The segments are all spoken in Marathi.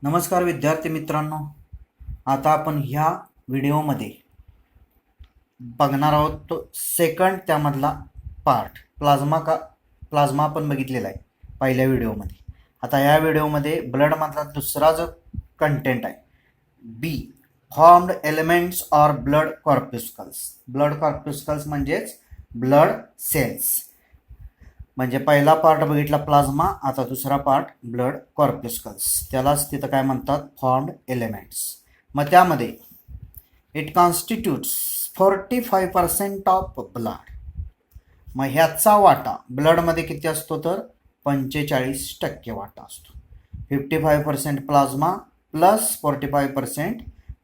नमस्कार विद्यार्थी मित्रांनो, आता आपण ह्या व्हिडिओमध्ये बघणार आहोत तो सेकंड त्यामधला पार्ट प्लाझ्मा आपण बघितलेला आहे पहिल्या व्हिडिओमध्ये. आता ह्या व्हिडिओमध्ये ब्लडमधला दुसरा जो कंटेंट आहे B formed elements or blood corpuscles म्हणजेच ब्लड सेल्स. म्हणजे पहिला पार्ट बघितला प्लाझ्मा, आता दुसरा पार्ट ब्लड कॉर्प्युस्कल्स, त्यालाच तिथं काय म्हणतात फॉर्म्ड एलिमेंट्स. मग त्यामध्ये इट कॉन्स्टिट्यूट्स 45% ऑफ ब्लड. मग ह्याचा वाटा ब्लडमध्ये किती असतो तर 45% वाटा असतो. 55% plasma plus 45%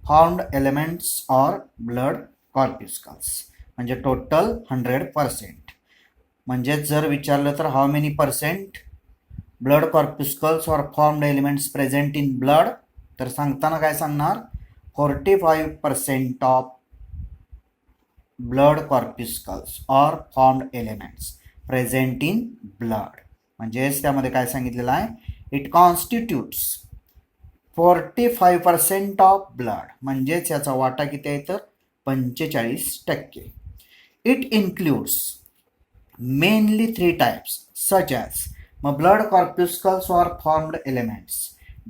formed elements or blood corpuscles, म्हणजे टोटल 100%. म्हणजेच जर विचारलं तर how many percent blood corpuscles or formed elements present in blood, तर सांगताना काय सांगणार 45% of blood corpuscles or formed elements present in blood. म्हणजेच त्यामध्ये काय सांगितलेलं आहे इट कॉन्स्टिट्यूट्स 45% ऑफ ब्लड, म्हणजेच याचा वाटा किती आहे तर 45%. It includes mainly 3 types such as blood corpuscles or formed elements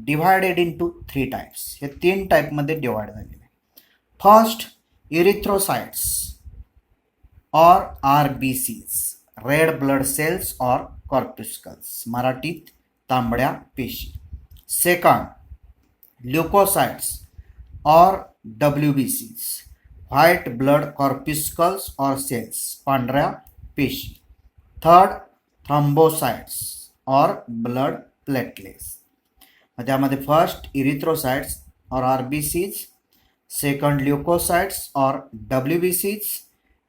divided into 3 types. हे 3 टाइप मध्ये डिवाइड झालेले. First erythrocytes or RBCs, red blood cells or corpuscles, मराठीत तांबड्या पेशी. Second leucocytes or WBCs, white blood corpuscles or cells, पांढऱ्या पेशी. Third thrombocytes or blood platelets. त्यामध्ये first erythrocytes or RBCs, second leucocytes or WBCs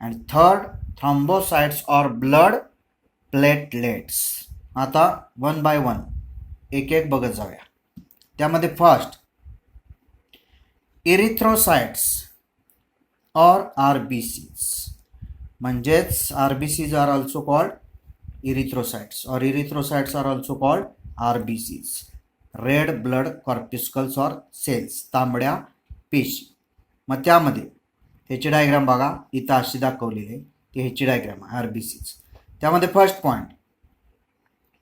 and third thrombocytes or blood platelets. आता वन बाय वन एक एक बघत जाऊया. त्यामध्ये फर्स्ट इरिथ्रोसाइट्स और RBCs, म्हणजेच RBCs are also called erythrocytes or erythrocytes are also called RBCs, red blood corpuscles or cells, तांबड्या पेशी. मग त्यामध्ये ह्याची डायग्राम बघा, इथं अशी दाखवलेली आहे ती ह्याची डायग्राम आहे RBCs. त्यामध्ये first point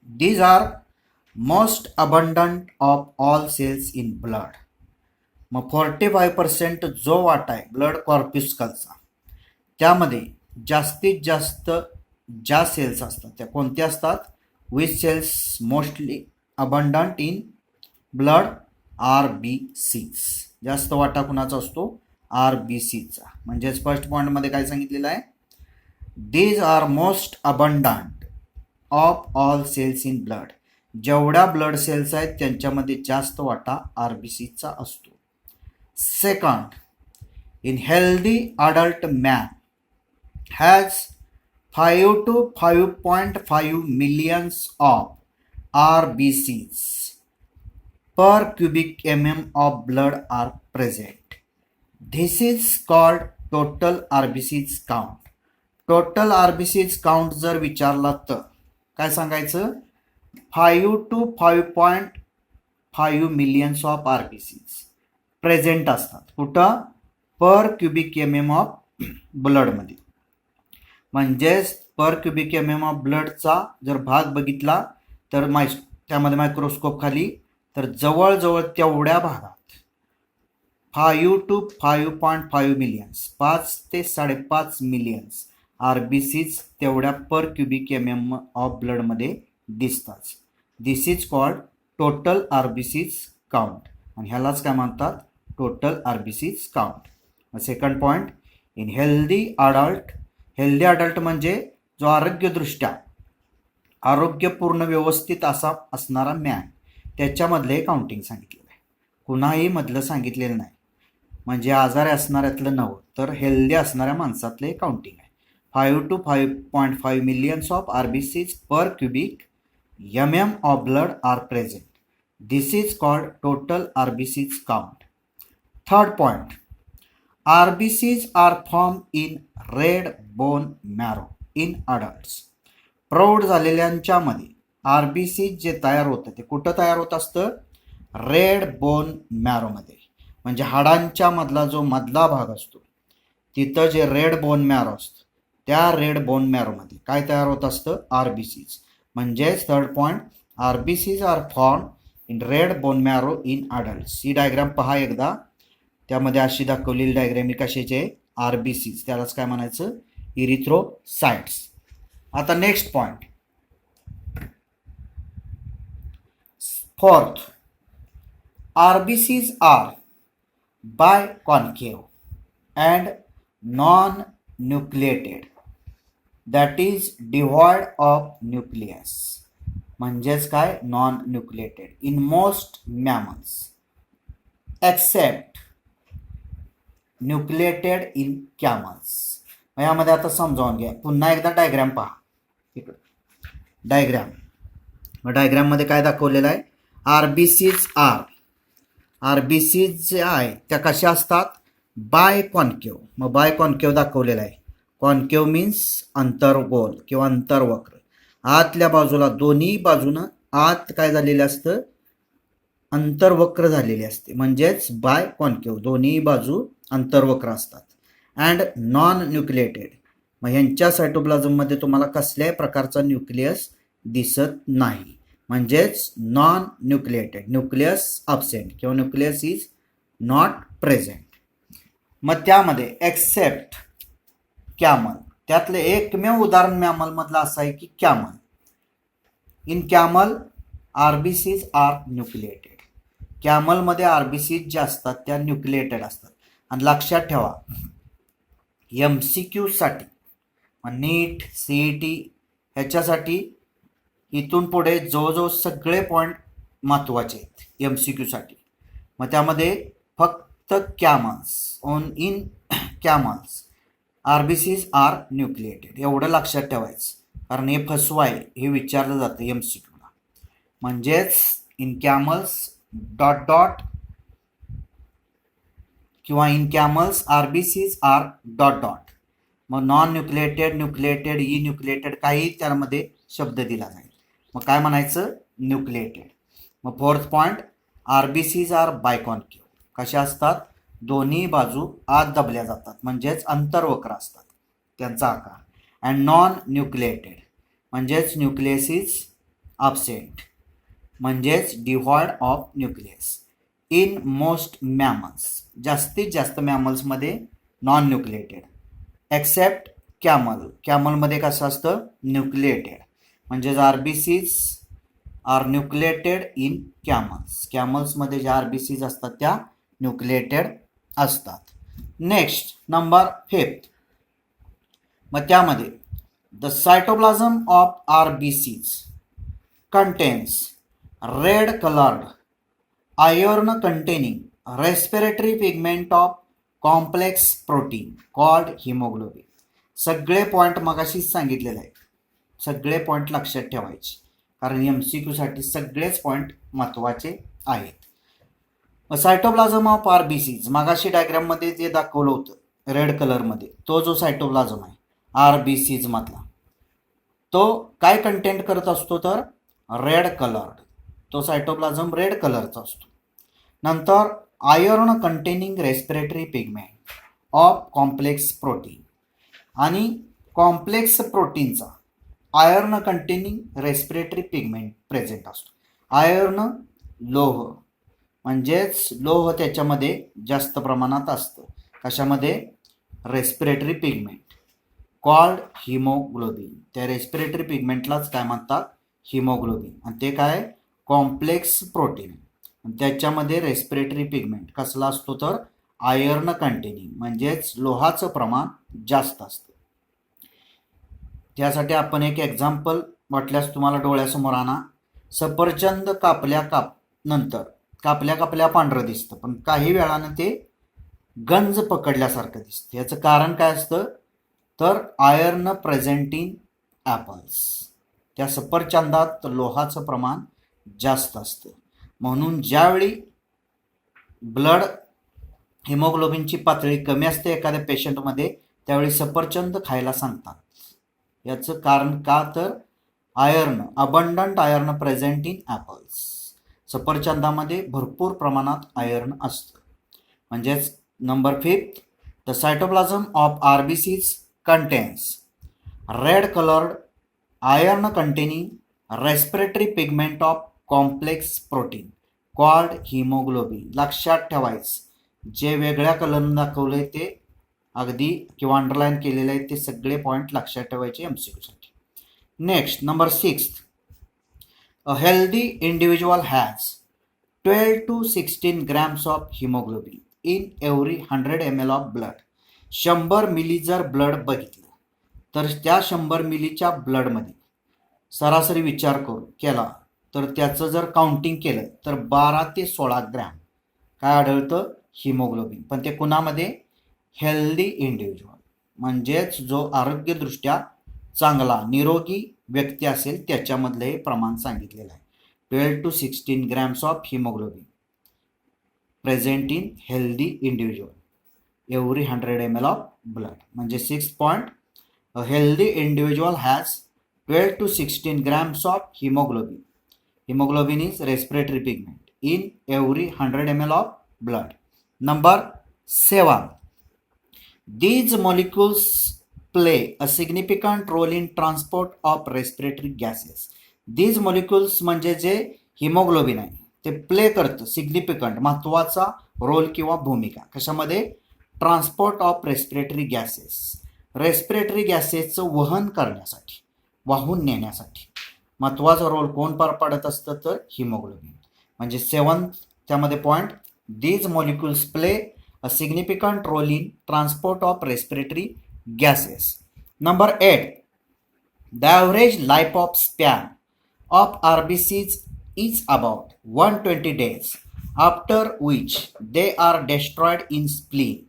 these are most abundant of all cells in blood. मग 45% जो वाटा आहे ब्लड कॉर्प्युस्कलचा, त्यामध्ये जास्तीत जास्त ज्या सेल्स असतात त्या कोणत्या असतात, which cells mostly abundant in blood, RBCs. जास्त वाटा कुणाचा असतो RBCचा. म्हणजेच फर्स्ट पॉईंटमध्ये काय सांगितलेलं आहे these are most abundant of all cells in blood, जेवढ्या ब्लड सेल्स आहेत त्यांच्यामध्ये जास्त वाटा RBCचा असतो. Second in healthy adult man has 5 to 5.5 millions of RBCs per cubic mm of blood are present. This is called total RBCs count. Total RBCs count जर विचारला तर काय सांगायचं 5 to 5.5 millions of RBCs present असतात. कुठं पर क्युबिक mm ऑफ ब्लडमध्ये. म्हणजेच पर क्युबिक mm ऑफ ब्लडचा जर भाग बघितला तर त्यामध्ये मायक्रोस्कोप खाली तर जवळजवळ तेवढ्या भागात 5 to 5.5 मिलियन्स, 5 ते 5.5 मिलियन्स RBCs तेवढ्या पर क्युबिक mm ऑफ ब्लडमध्ये दिसतात. This is called total RBCs count, आणि ह्यालाच काय म्हणतात total RBCs count. Second point in healthy adult. Healthy adult म्हणजे जो आरोग्यपूर्ण व्यवस्थित असा असणारा मॅन, त्याच्यामधले काउंटिंग सांगितलेलं आहे, कुणाही मधलं सांगितलेलं नाही. म्हणजे आजारी असणाऱ्यातलं नव्हं, तर हेल्दी असणाऱ्या माणसातले काउंटिंग आहे. 5 to 5.5 millions of RBCs per cubic mm of blood are present. This is called total RBCs count. Third point RBCs are formed in red bone marrow in adults. प्रौढ झालेल्यांच्यामध्ये RBCs जे तयार होतं ते कुठं तयार होत असतं रेड बोन मॅरोमध्ये, म्हणजे हाडांच्या मधला जो मधला भाग असतो तिथं जे रेड बोन मॅरो असतं त्या रेड बोन मॅरोमध्ये काय तयार होत असतं, आरबीसीज. म्हणजेच third point, RBCs are form in red bone marrow in adults. ही डायग्राम पहा एकदा, त्यामध्ये अशी दाखवलेली डायग्राम ही कशाचे, आरबीसीज, त्यालाच काय म्हणायचं, इरिथ्रोसाइट्स. आता next point, fourth, RBCs are biconcave and non-nucleated, that is devoid of nucleus. म्हणजेच काय, non nucleated in most mammals except nucleated in camels. यामध्ये आता समजावून घ्या, पुन्हा एकदा डायग्राम पहा इकडे, डायग्राम मध्ये काय दाखवलेलं आहे, आरबीसीज जे आहे त्या कशा असतात, बाय कॉन्केव. मग बाय कॉन्केव दाखवलेला आहे. कॉन्केव मीन्स अंतर्गोल किंवा अंतर्वक्र. आतल्या बाजूला दोन्ही बाजूनं आत काय झालेलं असतं, अंतर्वक्र झालेली असते, म्हणजेच बाय कॉन्केव, दोन्ही बाजू अंतर्वक्र असतात. अँड नॉन न्यूक्लिएटेड, मग ह्यांच्या सायटोप्लाझममध्ये तुम्हाला कसल्याही प्रकारचा न्यूक्लियस दिसत नाही, म्हणजेच नॉन न्यूक्लिएटेड, न्यूक्लियस अब्सेंट किंवा न्यूक्लियस इज नॉट प्रेझेंट. मग त्यामध्ये एक्सेप्ट कॅमल, त्यातलं एकमेव उदाहरण मॅमलमधलं असं आहे की camel. In camel RBCs are nucleated. कॅमलमध्ये आरबीसीज ज्या असतात त्या न्यूक्लिएटेड असतात. आणि लक्षात ठेवा, MCQ साठी, नीट, CET ह्याच्यासाठी इथून पुढे जवळजवळ सगळे पॉईंट महत्त्वाचे आहेत MCQ साठी. मग त्यामध्ये फक्त camels, in camels RBCs are nucleated एवढं लक्षात ठेवायचं, कारण हे फसवाय हे विचारलं जातं MCQला. म्हणजेच इन कॅमल्स डॉट डॉट किंवा in camels RBCs are dot dot. मग non nucleated, nucleated, enucleated काही त्यामध्ये शब्द दिला जाईल. मग काय म्हणायचं, न्यूक्लिएटेड. मग फोर्थ पॉईंट, आरबीसीज आर बायकॉन्केव, कशा असतात, दोन्ही बाजू आत दबल्या जातात, म्हणजेच अंतर्वक्र असतात त्यांचा आकार. अँड नॉन न्यूक्लिएटेड म्हणजेच न्यूक्लियस इज अब्सेंट, म्हणजेच devoid of nucleus. In most mammals, जास्तीत जास्त मॅमल्समध्ये नॉन न्यूक्लिएटेड. एक्सेप्ट कॅमल, कॅमलमध्ये कसं असतं, न्यूक्लिएटेड. म्हणजेच RBCs are nucleated in camels, कॅमल्समध्ये ज्या आरबीसीज असतात त्या न्यूक्लिएटेड असतात. नेक्स्ट नंबर 5, मग त्यामध्ये the cytoplasm of RBCs contains red coloured iron containing respiratory pigment of complex protein called haemoglobin. सगळे पॉईंट मगाशीच सांगितलेले आहेत, सगळे पॉईंट लक्षात ठेवायचे, कारण MCQ साठी सगळेच पॉईंट महत्त्वाचे आहेत. सायटोप्लाझम ऑफ आरबीसीज, मगाशी डायग्राममध्ये जे दाखवलं होतं रेड कलरमध्ये, तो जो सायटोप्लाझम आहे आरबीसीज मधला, तो काय कंटेंट करत असतो, तर रेड कलर्ड, तो सायटोप्लाझम रेड कलरचा असतो. नंतर iron containing respiratory pigment of complex protein, आणि कॉम्प्लेक्स प्रोटीनचा iron containing respiratory pigment present असतो. आयर्न लोह, म्हणजेच लोह त्याच्यामध्ये जास्त प्रमाणात असतं, कशामध्ये, रेस्पिरेटरी पिगमेंट कॉल्ड हिमोग्लोबिन. त्या रेस्पिरेटरी पिगमेंटलाच काय म्हणतात, हिमोग्लोबिन. आणि ते काय, कॉम्प्लेक्स प्रोटीन. त्याच्यामध्ये रेस्पिरेटरी पिगमेंट कसला असतो, तर आयर्न कंटेनिंग, म्हणजेच लोहाचं प्रमाण जास्त असतं. त्यासाठी आपण एक एक्झाम्पल म्हटल्यास तुम्हाला डोळ्यासमोर आणा. सफरचंद नंतर कापल्या पांढरं दिसतं, पण काही वेळानं ते गंज पकडल्यासारखं दिसतं. याचं कारण काय असतं, तर आयर्न प्रेझेंट इन ॲपल्स. त्या सफरचंदात लोहाचं प्रमाण जास्त असतं, म्हणून ज्यावेळी ब्लड हिमोग्लोबिनची पातळी कमी असते एखाद्या पेशंटमध्ये, त्यावेळी सफरचंद खायला सांगतात. याचं कारण का, तर iron, abundant iron present in apples. सफरचंदामध्ये भरपूर प्रमाणात आयर्न असतं. म्हणजेच number 5, the cytoplasm of RBCs contains red coloured iron containing respiratory pigment of complex protein called haemoglobin. लक्षात ठेवायचं, जे वेगळ्या कलरनं दाखवलंय ते अगदी किंवा अंडरलाईन केलेले आहेत ते सगळे पॉईंट लक्षात ठेवायचे MCQ साठी. Next number 6, a healthy individual has 12 to 16 grams of haemoglobin in every 100 ml of blood. 100 ml जर ब्लड बघितलं तर त्या 100 मिलीच्या ब्लडमध्ये सरासरी विचार केला तर त्याचं जर काउंटिंग केलं तर 12 ते 16 ग्रॅम काय आढळतं, हिमोग्लोबिन. पण ते कुणामध्ये, हेल्दी इंडिव्हिज्युअल, म्हणजेच जो आरोग्यदृष्ट्या चांगला निरोगी व्यक्ती असेल त्याच्यामधलं हे प्रमाण सांगितलेलं आहे. 12 to 16 grams of haemoglobin present in healthy individual every 100 ml of blood. म्हणजे 6 point, a healthy individual has 12 to 16 grams of haemoglobin. Haemoglobin is respiratory pigment in every 100 ml of blood. Number 7, these molecules play a significant role in transport of respiratory gases. These molecules म्हणजे जे हिमोग्लोबिन आहे ते प्ले करतं सिग्निफिकंट, महत्त्वाचा रोल किंवा भूमिका कशामध्ये, transport of respiratory gases. Respiratory गॅसेसचं वहन करण्यासाठी, वाहून नेण्यासाठी महत्त्वाचा रोल कोण पार पाडत असतं तर हिमोग्लोबिन. म्हणजे 7 त्यामध्ये point, these molecules play a significant role in transport of respiratory gases. Number 8, the average life of span of RBCs is about 120 days, after which they are destroyed in spleen.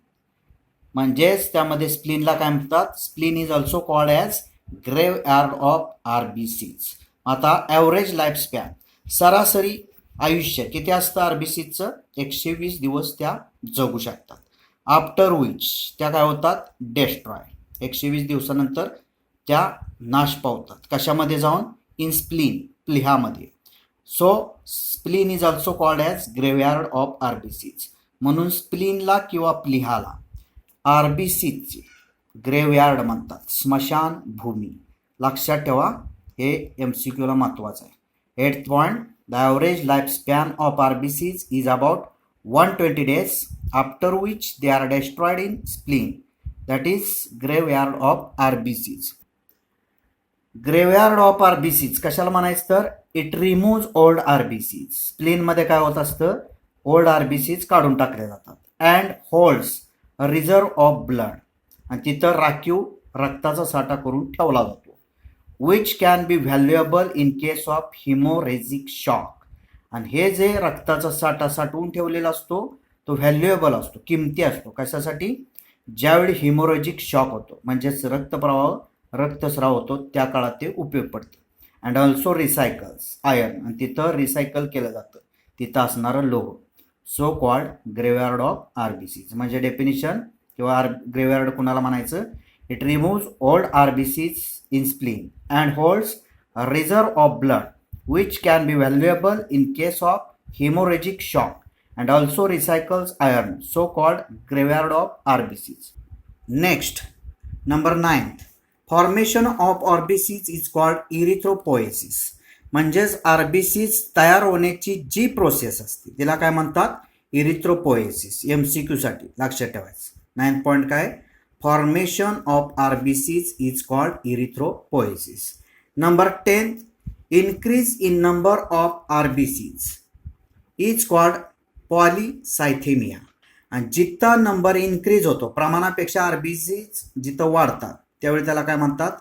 म्हणजेच त्यामध्ये स्प्लीनला काय म्हणतात, spleen is also called as ग्रेव यार्ड ऑफ RBCs. आता ॲव्हरेज लाईफ स्पॅन, सरासरी आयुष्य किती असतं RBCचं, 120 दिवस त्या जगू शकतात. आफ्टर विच त्या काय होतात, डेस्ट्रॉय, 120 दिवसानंतर त्या नाश पावतात. कशामध्ये जाऊन, इन स्प्लीन, प्लिहामध्ये. So spleen is also called as graveyard of RBCs. म्हणून स्प्लीनला किंवा प्लिहाला RBCचे ग्रेवयार्ड म्हणतात, स्मशान भूमी. लक्षात ठेवा, हे MCQला महत्त्वाचं आहे. 8th point, the average lifespan of RBCs is about 120 days, after which they are destroyed in spleen, that is graveyard of RBCs. Graveyard of RBCs कशाला म्हणायचं तर, इट रिमूव्ह ओल्ड RBCs. स्प्लीनमध्ये काय होत असतं, ओल्ड RBCs काढून टाकले जातात. And holds reserve of blood, आणि तिथं राखीव रक्ताचा साठा करून ठेवला जातो. Which can be valuable in case of haemorrhagic shock. आणि हे जे रक्ताचा साठा साठवून ठेवलेला असतो तो व्हॅल्युएबल असतो, किमती असतो. कशासाठी, ज्यावेळी हिमोरेजिक शॉक होतो म्हणजेच रक्तप्रवाह, रक्तस्राव होतो त्या काळात ते उपयोग पडते. अँड ऑल्सो रिसायकल्स आयर्न, आणि तिथं रिसायकल केलं जातं तिथं असणारं लोह. So called graveyard of RBCs. म्हणजे डेफिनिशन किंवा ग्रेवयार्ड कुणाला म्हणायचं, it remove old RBCs in spleen and holds a reserve of blood which can be valuable in case of hemorrhagic shock, and also recycles iron, so called graveyard of RBCs. Next, number 9, formation of RBCs is called erythropoiesis. म्हणजेच RBCs तयार होण्याची जी प्रोसेस असते तिला काय म्हणतात, इरिथ्रोपोएसिस. MCQ साठी लक्षात ठेवायचं. 9th पॉईंट काय, formation of RBCs is called erythropoiesis. Number 10, increase in number of RBCs is called polycythemia. आणि जिथं नंबर इन्क्रीज होतो, प्रमाणापेक्षा RBCs जिथं वाढतात त्यावेळी त्याला काय म्हणतात,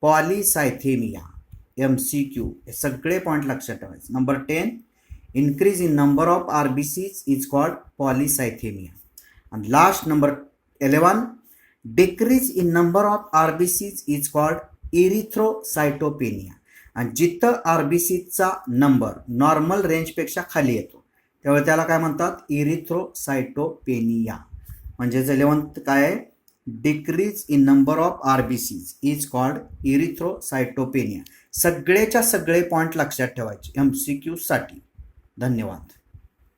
पॉलिसायथेमिया. MCQ हे सगळे पॉईंट लक्षात ठेवायचे. Number 10, increase in number of RBCs is called polycythemia. And last number 11, decrease in number of RBCs is called erythrocytopenia. आणि जिथं RBCचा नंबर नॉर्मल रेंजपेक्षा खाली येतो त्यावेळी त्याला काय म्हणतात, इरिथ्रोसायटोपेनिया. म्हणजे 11th काय आहे, decrease in number of RBCs is called erythrocytopenia. सगळेच्या सगळे पॉईंट लक्षात ठेवायचे MCQ साठी. धन्यवाद.